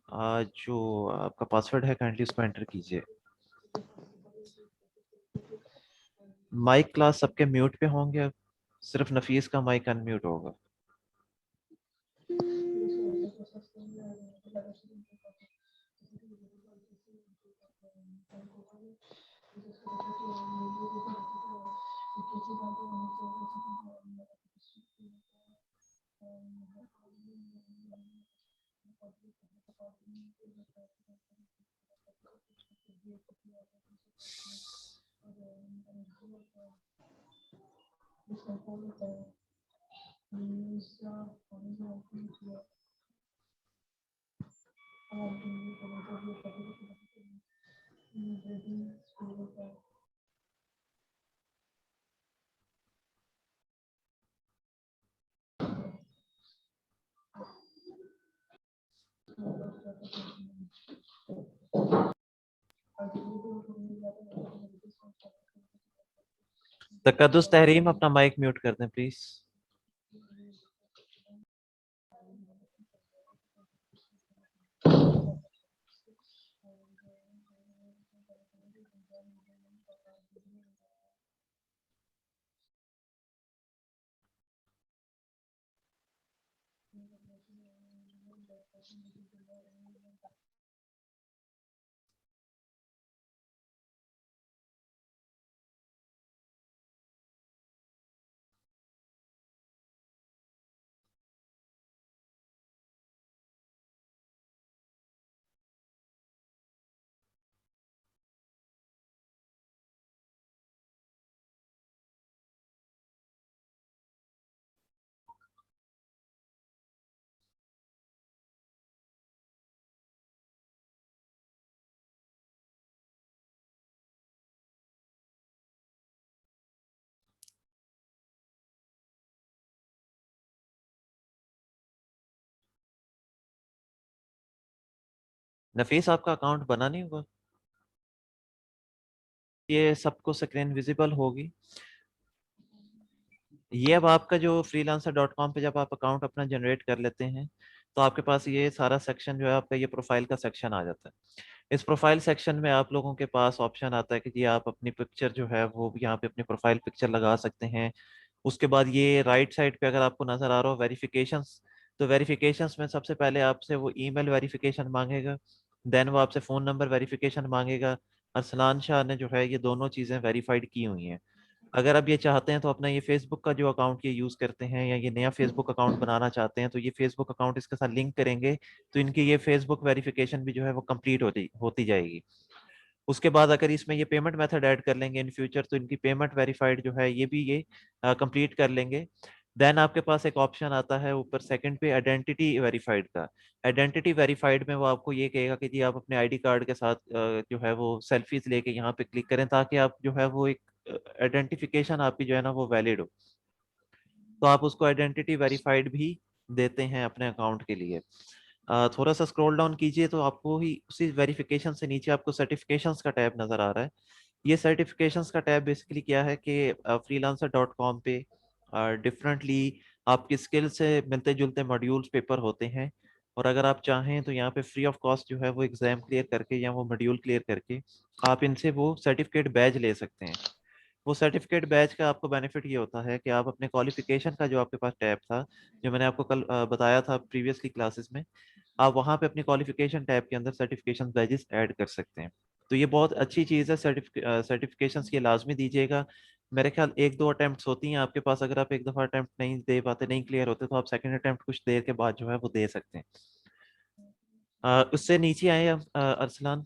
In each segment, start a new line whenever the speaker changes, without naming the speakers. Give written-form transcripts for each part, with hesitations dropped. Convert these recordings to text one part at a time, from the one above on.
जो आपका पासवर्ड है काइंडली उसको एंटर कीजिए। माइक क्लास सबके म्यूट पे होंगे, सिर्फ नफीस का माइक अनम्यूट होगा। तकद्दुस तहरीम अपना माइक म्यूट कर दें प्लीज। नफीस आपका अकाउंट बना नहीं हुआ? ये सबको स्क्रीन विजिबल होगी। ये अब आपका जो freelancer.com पे जब आप अकाउंट अपना जनरेट कर लेते हैं तो आपके पास ये सारा सेक्शन जो है आपका ये प्रोफाइल का सेक्शन आ जाता है। इस प्रोफाइल सेक्शन में आप लोगों के पास ऑप्शन आता है कि जी आप अपनी पिक्चर जो है वो यहाँ पे अपनी प्रोफाइल पिक्चर लगा सकते हैं। उसके बाद ये राइट साइड पे अगर आपको नजर आ रहा हो वेरिफिकेशंस, तो वेरिफिकेशंस में सबसे पहले आपसे वो ईमेल वेरिफिकेशन मांगेगा, देन वो आपसे फ़ोन नंबर वेरिफिकेशन मांगेगा। अरसलान शाह ने जो है ये दोनों चीज़ें वेरीफाइड की हुई हैं। अगर आप ये चाहते हैं तो अपना ये फेसबुक का जो अकाउंट ये यूज़ करते हैं या ये नया फेसबुक अकाउंट बनाना चाहते हैं तो ये फेसबुक अकाउंट इसके साथ लिंक करेंगे तो इनकी ये फेसबुक वेरिफिकेशन भी जो है वो कंप्लीट होती होती जाएगी। उसके बाद अगर इसमें ये पेमेंट मेथड ऐड कर लेंगे इन फ्यूचर तो इनकी पेमेंट वेरीफाइड जो है ये भी ये कंप्लीट कर लेंगे। देन आपके पास एक ऑप्शन आता है ऊपर सेकंड पे आइडेंटिटी वेरीफाइड का। आइडेंटिटी वेरीफाइड में वो आपको ये कहेगा कि जी आप अपने आईडी कार्ड के साथ जो है वो सेल्फीज लेके यहाँ पे क्लिक करें ताकि आप जो है वो एक आइडेंटिफिकेशन आपकी जो है ना वो वैलिड हो। तो आप उसको आइडेंटिटी वेरीफाइड भी देते हैं अपने अकाउंट के लिए। थोड़ा सा स्क्रॉल डाउन कीजिए तो आपको ही उसी वेरिफिकेशन से नीचे आपको सर्टिफिकेशंस का टैब नजर आ रहा है। ये सर्टिफिकेशंस का टैब बेसिकली क्या है कि freelancer.com पे डिफरेंटली आपकी स्किल से मिलते जुलते मॉड्यूल्स पेपर होते हैं। और अगर आप चाहें तो यहाँ पे फ्री ऑफ कॉस्ट जो है वो एग्जाम क्लियर करके या वो मॉड्यूल क्लियर करके आप इनसे वो सर्टिफिकेट बैज ले सकते हैं। वो सर्टिफिकेट बैच का आपको बेनिफिट ये होता है कि आप अपने क्वालिफिकेशन का जो आपके पास टैब था, जो मैंने आपको कल बताया था प्रीवियसली क्लासेस में, आप वहाँ पे अपनी क्वालिफिकेशन टैब के अंदर सर्टिफिकेशन बैजेस ऐड कर सकते हैं। तो ये बहुत अच्छी चीज़ है। सर्टिफिकेशंस की लाजमी दीजिएगा। मेरे ख्याल एक दो अटेम्प्ट होती हैं आपके पास, अगर आप एक दफ़ा अटेम्प्ट नहीं दे पाते, नहीं क्लियर होते तो आप सेकंड अटेम्प्ट कुछ देर के बाद जो है वो दे सकते हैं। उससे नीचे आए अरसलान,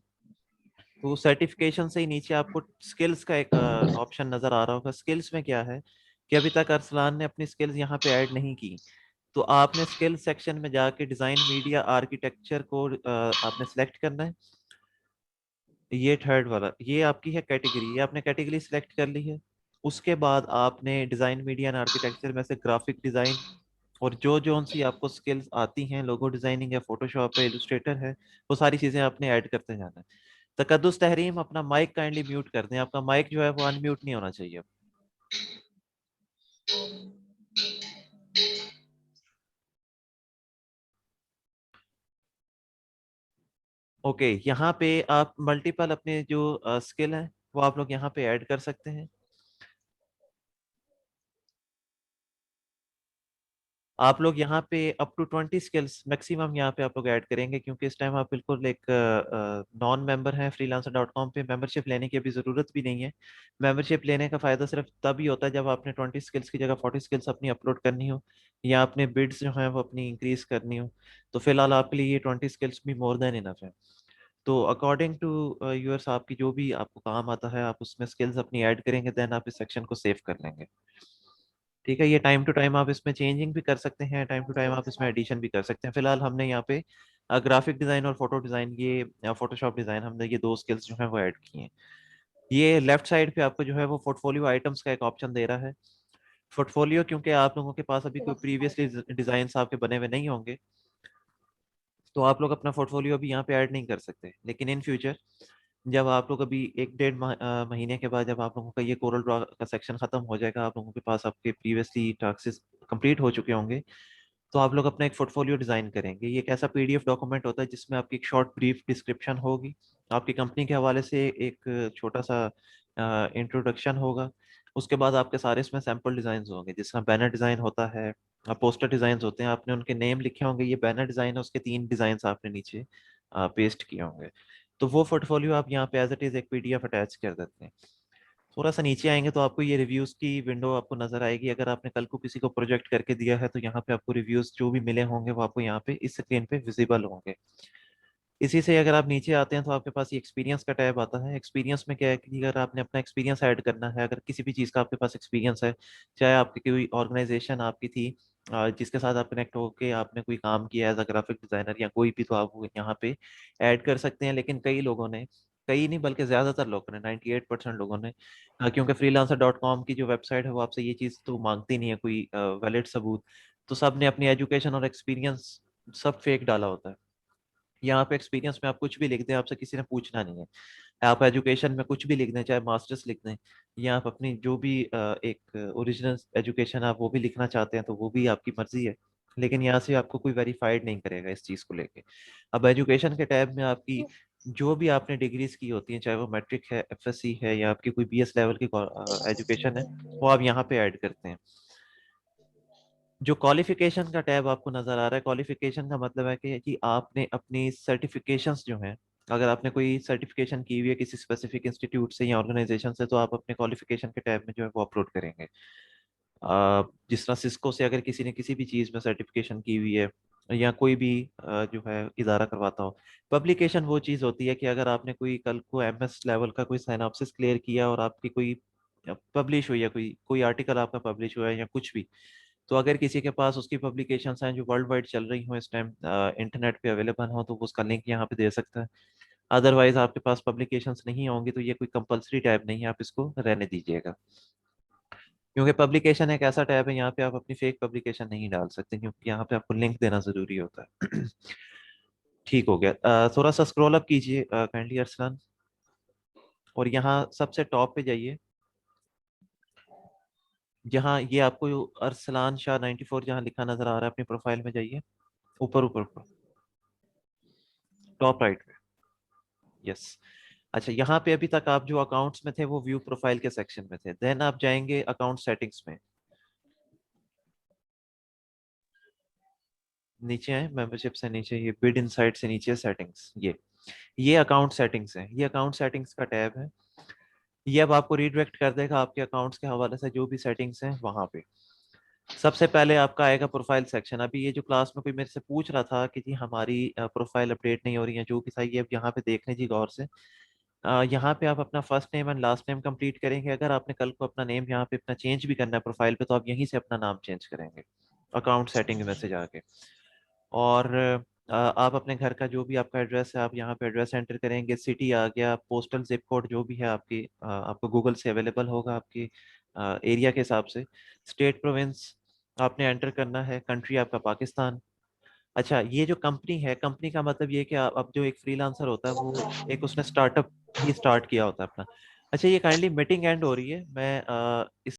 तो सर्टिफिकेशन से ही नीचे आपको स्किल्स का एक ऑप्शन नजर आ रहा होगा। स्किल्स में क्या है कि अभी तक अरसलान ने अपनी स्किल्स यहाँ पे ऐड नहीं की। तो आपने स्किल सेक्शन में जाके डिजाइन मीडिया आर्किटेक्चर को आपने सेलेक्ट करना है। ये थर्ड वाला ये आपकी है कैटेगरी, ये आपने कैटेगरी सिलेक्ट कर ली है। उसके बाद आपने डिजाइन मीडिया एंड आर्किटेक्चर में से ग्राफिक डिजाइन और जो जो सी आपको स्किल्स आती हैं, लोगो डिजाइनिंग है, फोटोशॉप है, इलस्ट्रेटर है, वो सारी चीजें आपने ऐड करते जाना है। तकद्दुस तहरीम अपना माइक काइंडली म्यूट कर दें, आपका माइक जो है वो अनम्यूट नहीं होना चाहिए। ओके, यहाँ पे आप मल्टीपल अपने जो स्किल हैं वो आप लोग यहाँ पे ऐड कर सकते हैं। आप लोग यहाँ पे अप टू 20 स्किल्स मैक्सिमम यहाँ पे आप लोग ऐड करेंगे, क्योंकि इस टाइम आप बिल्कुल एक नॉन मेंबर हैं freelancer.com पे। मेंबरशिप लेने की अभी ज़रूरत भी नहीं है। मेंबरशिप लेने का फ़ायदा सिर्फ तब ही होता है जब आपने 20 स्किल्स की जगह 40 स्किल्स अपनी अपलोड करनी हो, या अपने बिड्स जो हैं वो अपनी इंक्रीज करनी हो। तो फिलहाल आपके लिए ये 20 स्किल्स भी मोर देन इनफ है। तो अकॉर्डिंग टू यूअर्स, आपकी जो भी आपको काम आता है आप उसमें स्किल्स अपनी ऐड करेंगे, देन आप इस सेक्शन को सेव कर लेंगे। ठीक है, ये टाइम टू टाइम आप इसमें चेंजिंग भी कर सकते हैं, टाइम टू टाइम आप इसमें एडिशन भी कर सकते हैं। फिलहाल हमने यहाँ पे ग्राफिक डिजाइन और फोटो डिजाइन, ये फोटोशॉप डिजाइन, हमने ये दो स्किल्स जो है वो ऐड किए हैं। ये लेफ्ट साइड पे आपको जो है वो पोर्टफोलियो आइटम्स का एक ऑप्शन दे रहा है। पोर्टफोलियो, क्योंकि आप लोगों के पास अभी कोई प्रीवियसली डिजाइन आपके बने हुए नहीं होंगे, तो आप लोग अपना पोर्टफोलियो अभी यहाँ पे ऐड नहीं कर सकते। लेकिन इन फ्यूचर जब आप लोग अभी एक डेढ़ महीने के बाद जब आप लोगों का ये कोरल ड्रॉ का सेक्शन खत्म हो जाएगा, आप लोगों के पास आपके प्रीवियसली टास्क कंप्लीट हो चुके होंगे, तो आप लोग अपना एक पोर्टफोलियो डिजाइन करेंगे। ये एक ऐसा पीडीएफ डॉक्यूमेंट होता है जिसमें आपकी एक शॉर्ट ब्रीफ डिस्क्रिप्शन होगी, आपकी कंपनी के हवाले से एक छोटा सा इंट्रोडक्शन होगा। उसके बाद आपके सारे इसमें सैम्पल डिजाइन होंगे, जिसमें बैनर डिजाइन होता है, पोस्टर डिजाइन होते हैं, आपने उनके नेम लिखे होंगे, ये बैनर डिजाइन है, उसके 3 डिजाइन आपने नीचे पेस्ट किए होंगे। तो वो पोर्टफोलियो आप यहाँ पे एज इट इज एक पीडीएफ अटैच कर देते हैं। थोड़ा सा नीचे आएंगे तो आपको ये रिव्यूज की विंडो आपको नजर आएगी। अगर आपने कल को किसी को प्रोजेक्ट करके दिया है तो यहाँ पे आपको रिव्यूज जो भी मिले होंगे वो आपको यहाँ पे इस स्क्रीन पे विजिबल होंगे। इसी से अगर आप नीचे आते हैं तो आपके पास ये एक्सपीरियंस का टैब आता है। एक्सपीरियंस में क्या है कि अगर आपने अपना एक्सपीरियंस ऐड करना है, अगर किसी भी चीज़ का आपके पास एक्सपीरियंस है, चाहे आपकी कोई ऑर्गेनाइजेशन आपकी थी जिसके साथ आप कनेक्ट होके आपने कोई काम किया एज अ ग्राफिक डिजाइनर या कोई भी, तो आप वो यहाँ पे ऐड कर सकते हैं। लेकिन कई लोगों ने, कई नहीं बल्कि ज़्यादातर लोगों ने, 98% लोगों ने, क्योंकि freelancer.com की जो वेबसाइट है वो आपसे ये चीज़ तो मांगती नहीं है कोई वैलिड सबूत, तो सब ने अपनी एजुकेशन और एक्सपीरियंस सब फेक डाला होता है। यहाँ पे एक्सपीरियंस में आप कुछ भी लिख दें, आपसे किसी ने पूछना नहीं है। आप एजुकेशन में कुछ भी लिख दें, चाहे मास्टर्स लिख दें, या आप अपनी जो भी एक ओरिजिनल एजुकेशन आप वो भी लिखना चाहते हैं तो वो भी आपकी मर्जी है। लेकिन यहाँ से आपको कोई वेरीफाइड नहीं करेगा इस चीज़ को लेके। अब एजुकेशन के टैब में आपकी जो भी आपने डिग्रीज की होती हैं, चाहे वो मैट्रिक है, एफएससी है, या आपकी कोई बीएस लेवल की एजुकेशन है, वो आप यहाँ पे ऐड करते हैं। जो क्वालिफिकेशन का टैब आपको नजर आ रहा है, क्वालिफिकेशन का मतलब है कि आपने अपनी सर्टिफिकेशंस जो हैं, अगर आपने कोई सर्टिफिकेशन की हुई है किसी स्पेसिफिक इंस्टीट्यूट से या ऑर्गेनाइजेशन से, तो आप अपने क्वालिफिकेशन के टैब में जो है वो अपलोड करेंगे। जिस तरह सिस्को से अगर किसी ने किसी भी चीज़ में सर्टिफिकेशन की हुई है, या कोई भी जो है इदारा करवाता हो। पब्लिकेशन वो चीज़ होती है कि अगर आपने कोई कल को एमएस लेवल का कोई साइनॉप्सिस क्लियर किया और आपकी कोई पब्लिश हुई है, कोई कोई आर्टिकल आपका पब्लिश हुआ है या कुछ भी, तो अगर किसी के पास उसकी पब्लिकेशंस हैं जो वर्ल्ड वाइड चल रही हो इस टाइम, इंटरनेट पे अवेलेबल हो, तो वो उसका लिंक यहाँ पे दे सकता है। अदरवाइज आपके पास पब्लिकेशंस नहीं होंगी तो ये कोई कंपलसरी टैब नहीं है, आप इसको रहने दीजिएगा। क्योंकि पब्लिकेशन एक ऐसा टैब है, यहाँ पे आप अपनी फेक पब्लिकेशन नहीं डाल सकते, क्योंकि यहाँ पे आपको लिंक देना जरूरी होता है। ठीक हो गया। थोड़ा सा स्क्रॉल अप कीजिए काइंडली अरसलान, और यहाँ सबसे टॉप पे जाइए, जहाँ ये आपको अरसलान शाह 94 जहाँ लिखा नजर आ रहा है, अपनी प्रोफाइल में जाइए, ऊपर ऊपर ऊपर, टॉप राइट पे। यस। अच्छा, यहाँ पे अभी तक आप जो अकाउंट्स में थे वो व्यू प्रोफाइल के सेक्शन में थे, देन आप जाएंगे अकाउंट सेटिंग्स में। नीचे आए, मेंबरशिप से नीचे, ये बिड इनसाइट से नीचे सेटिंग्स, ये अकाउंट सेटिंग्स है, ये अकाउंट सेटिंग्स का टैब है। ये अब आपको रीडायरेक्ट कर देगा आपके अकाउंट्स के हवाले से जो भी सेटिंग्स हैं वहां पे। सबसे पहले आपका आएगा प्रोफाइल सेक्शन। अभी ये जो क्लास में कोई मेरे से पूछ रहा था कि जी हमारी प्रोफाइल अपडेट नहीं हो रही है, जो भी था ये अब यहाँ पे देख लीजिए गौर से। यहाँ पे आप अपना first name and last name complete करेंगे। अगर आपने कल को अपना नेम यहाँ पे अपना चेंज भी करना है प्रोफाइल पे, तो आप यहीं से अपना नाम चेंज करेंगे अकाउंट सेटिंग में से जाके। और आप अपने घर का जो भी आपका एड्रेस है, आप यहाँ पे एड्रेस एंटर करेंगे, सिटी आ गया, पोस्टल जिप कोड जो भी है आपकी, आपको गूगल से अवेलेबल होगा आपकी एरिया के हिसाब से। स्टेट प्रोविंस आपने एंटर करना है, कंट्री आपका पाकिस्तान। अच्छा, ये जो कंपनी है, कंपनी का मतलब ये कि अब जो एक फ्रीलांसर होता है वो एक उसने स्टार्टअप ही स्टार्ट किया होता है अपना। अच्छा, ये काइंडली मीटिंग एंड हो रही है, मैं इस